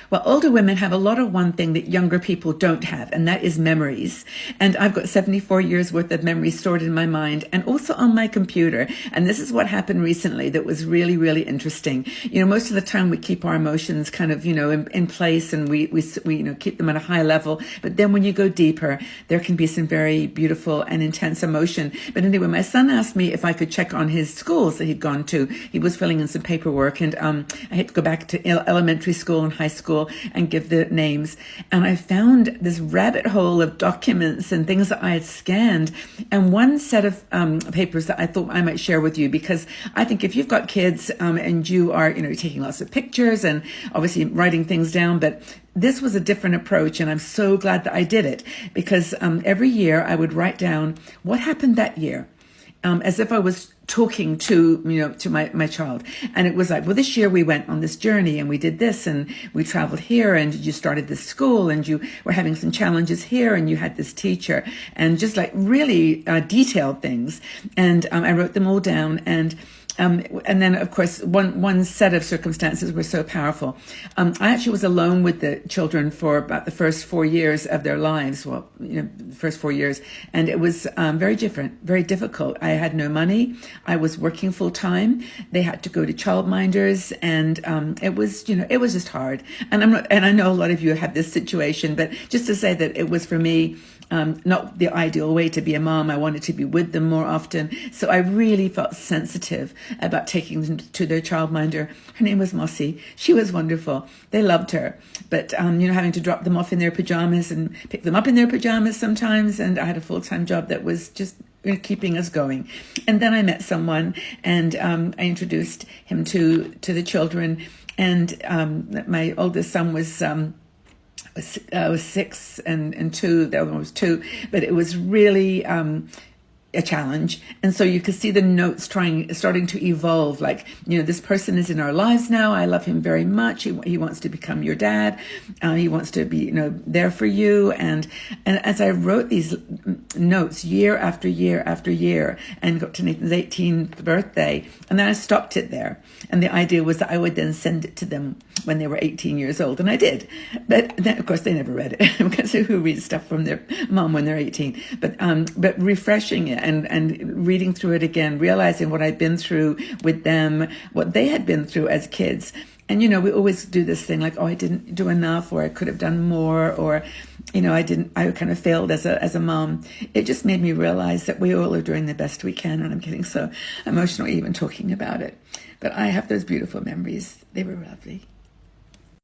Well, older women have a lot of one thing that younger people don't have, and that is memories. And I've got 74 years worth of memories stored in my mind and also on my computer. And this is what happened recently that was really, really interesting. Most of the time we keep our emotions kind of, in place, and we keep them at a high level. But then when you go deeper, there can be some very beautiful and intense emotion. But anyway, my son asked me if I could check on his schools that he'd gone to. He was filling in some paperwork, and I had to go back to elementary school and high school and give the names. And I found this rabbit hole of documents and things that I had scanned, and one set of papers that I thought I might share with you, because I think if you've got kids and you are, taking lots of pictures and obviously writing things down, but this was a different approach, and I'm so glad that I did it, because every year I would write down what happened that year, as if I was talking to my child. And it was like, well, this year we went on this journey and we did this and we traveled here, and you started this school and you were having some challenges here and you had this teacher, and just like really detailed things. And I wrote them all down, and then, of course, one set of circumstances were so powerful. I actually was alone with the children for about the first 4 years of their lives. Well, the first 4 years. And it was very different, very difficult. I had no money. I was working full time. They had to go to childminders, and it was just hard. And I know a lot of you have this situation, but just to say that it was, for me, not the ideal way to be a mom. I wanted to be with them more often. So I really felt sensitive about taking them to their childminder. Her name was Mossy. She was wonderful. They loved her. But, having to drop them off in their pajamas and pick them up in their pajamas sometimes. And I had a full-time job that was just keeping us going. And then I met someone, and I introduced him to the children. And my oldest son was 6 and 2. The other one was 2, but it was really a challenge. And so you could see the notes starting to evolve. Like, this person is in our lives now. I love him very much. He wants to become your dad. He wants to be, there for you. And as I wrote these notes year after year after year, and got to Nathan's 18th birthday, and then I stopped it there. And the idea was that I would then send it to them when they were 18 years old. And I did. But then, of course, they never read it, because who reads stuff from their mom when they're 18? But refreshing it and reading through it again, realizing what I'd been through with them, what they had been through as kids. And, we always do this thing like, oh, I didn't do enough, or I could have done more, or, I kind of failed as a mom. It just made me realize that we all are doing the best we can. And I'm getting so emotional even talking about it. But I have those beautiful memories. They were lovely.